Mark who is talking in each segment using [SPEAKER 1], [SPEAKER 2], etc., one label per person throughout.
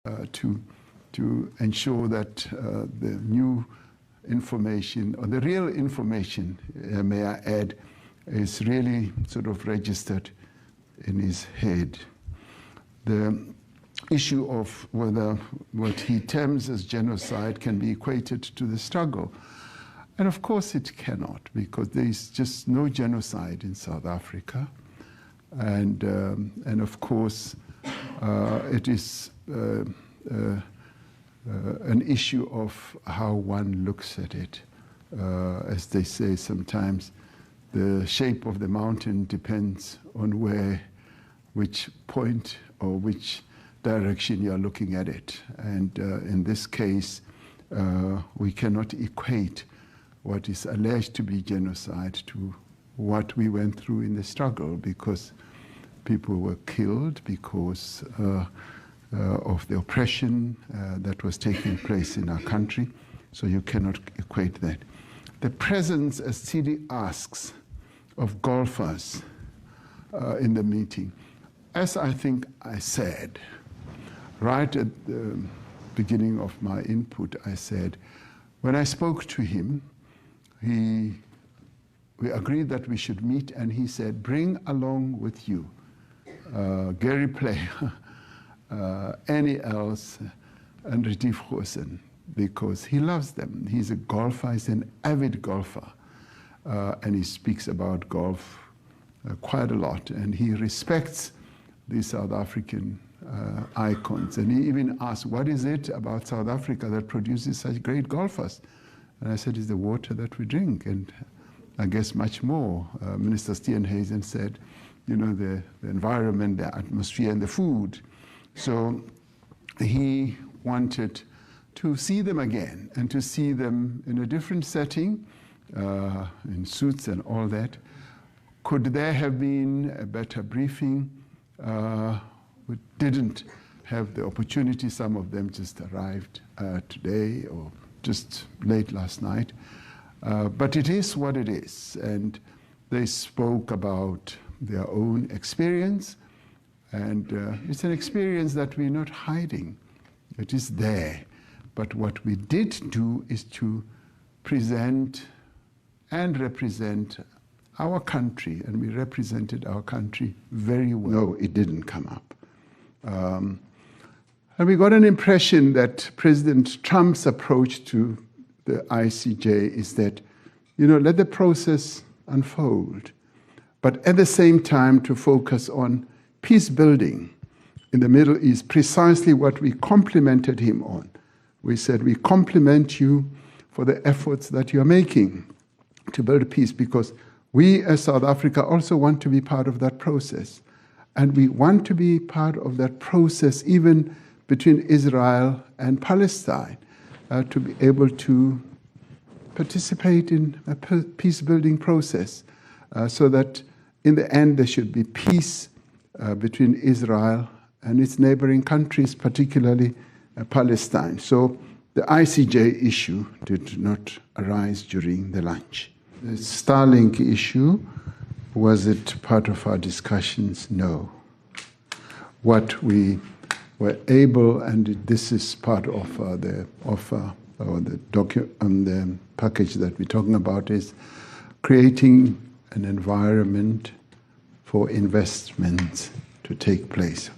[SPEAKER 1] to ensure that the new information, or the real information, may I add, is really sort of registered in his head. The issue of whether what he terms as genocide can be equated to the struggle. And of course it cannot, because there is just no genocide in South Africa. And of course, it is an issue of how one looks at it. As they say sometimes, the shape of the mountain depends on which point or which direction you are looking at it. And in this case, we cannot equate what is alleged to be genocide to what we went through in the struggle, because people were killed because of the oppression that was taking place in our country. So you cannot equate that. The presence, as Sidi asks, of golfers in the meeting, as I think I said, right at the beginning of my input, I said, when I spoke to him, we agreed that we should meet, and he said, bring along with you Gary Player, Annie Els, and Retief Goosen, because he loves them. He's a golfer, he's an avid golfer, and he speaks about golf quite a lot, and he respects the South African icons. And he even asked, what is it about South Africa that produces such great golfers? And I said, it's the water that we drink, and I guess much more. Minister Steenhuisen said, you know, the environment, the atmosphere, and the food. So he wanted to see them again, and to see them in a different setting, in suits and all that. Could there have been a better briefing? We didn't have the opportunity. Some of them just arrived today or just late last night. But it is what it is. And they spoke about their own experience. And it's an experience that we're not hiding. It is there. But what we did do is to present and represent our country, and we represented our country very well. No, it didn't come up. And we got an impression that President Trump's approach to the ICJ is that, you know, let the process unfold, but at the same time to focus on peace building in the Middle East, precisely what we complimented him on. We said, we compliment you for the efforts that you're making to build peace, because we as South Africa also want to be part of that process. And we want to be part of that process even between Israel and Palestine, to be able to participate in a peace-building process, so that in the end there should be peace between Israel and its neighboring countries, particularly Palestine. So the ICJ issue did not arise during the lunch. The Starlink issue, was it part of our discussions? No. What we were able, and this is part of the offer or the package that we're talking about, is creating an environment for investments to take place.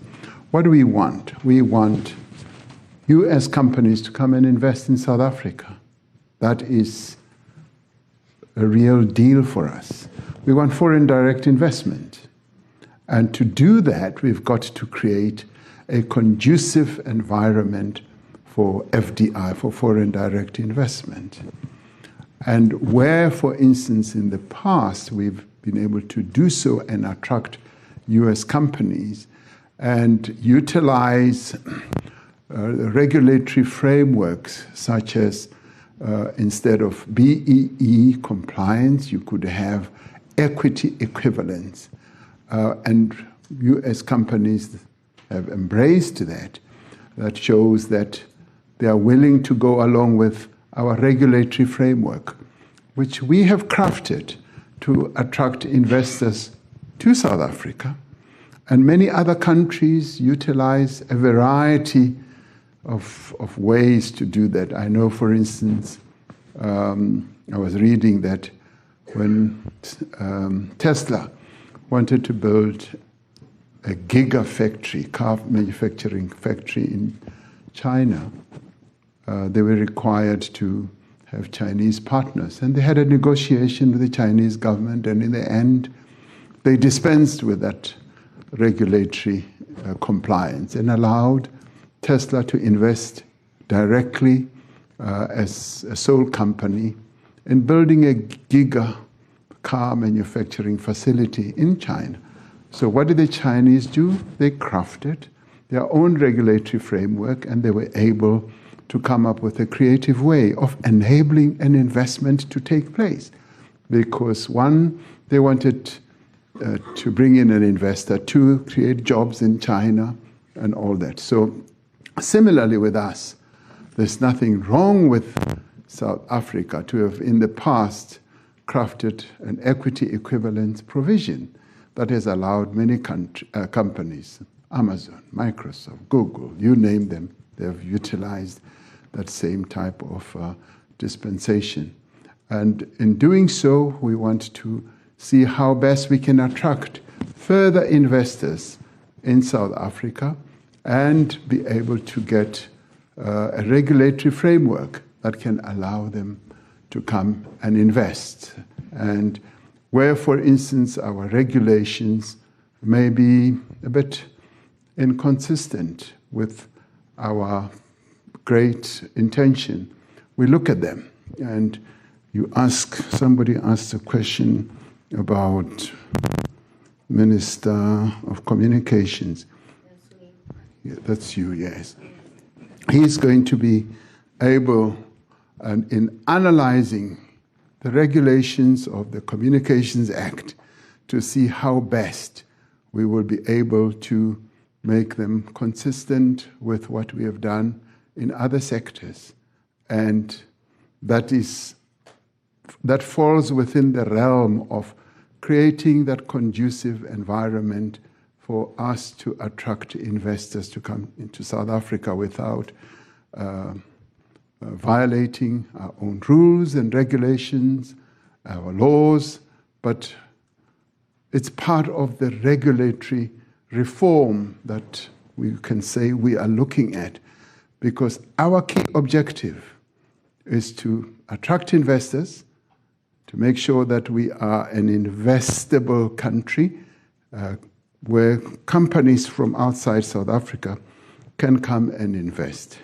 [SPEAKER 1] What do we want? We want US companies to come and invest in South Africa. That is a real deal for us. We want foreign direct investment. And to do that, we've got to create a conducive environment for FDI, for foreign direct investment. And where, for instance, in the past, we've been able to do so and attract US companies and utilize regulatory frameworks such as instead of BEE compliance, you could have equity equivalence. And US companies have embraced that. That shows that they are willing to go along with our regulatory framework, which we have crafted to attract investors to South Africa. And many other countries utilize a variety of ways to do that. I know, for instance, I was reading that when Tesla wanted to build a gigafactory, car manufacturing factory in China, they were required to have Chinese partners. And they had a negotiation with the Chinese government, and in the end, they dispensed with that regulatory compliance and allowed Tesla to invest directly as a sole company in building a giga car manufacturing facility in China. So what did the Chinese do? They crafted their own regulatory framework, and they were able to come up with a creative way of enabling an investment to take place. Because one, they wanted to bring in an investor, two, create jobs in China and all that. So similarly with us, there's nothing wrong with South Africa to have in the past crafted an equity equivalence provision that has allowed many companies, Amazon, Microsoft, Google, you name them, they have utilized that same type of dispensation. And in doing so, we want to see how best we can attract further investors in South Africa and be able to get a regulatory framework that can allow them to come and invest. And where, for instance, our regulations may be a bit inconsistent with our great intention, we look at them. And somebody asked a question about Minister of Communications. Yeah, that's you, yes. He's going to be able, and in analyzing the regulations of the Communications Act, to see how best we will be able to make them consistent with what we have done in other sectors. And that falls within the realm of creating that conducive environment for us to attract investors to come into South Africa without violating our own rules and regulations, our laws, but it's part of the regulatory reform that we can say we are looking at, because our key objective is to attract investors, to make sure that we are an investable country where companies from outside South Africa can come and invest.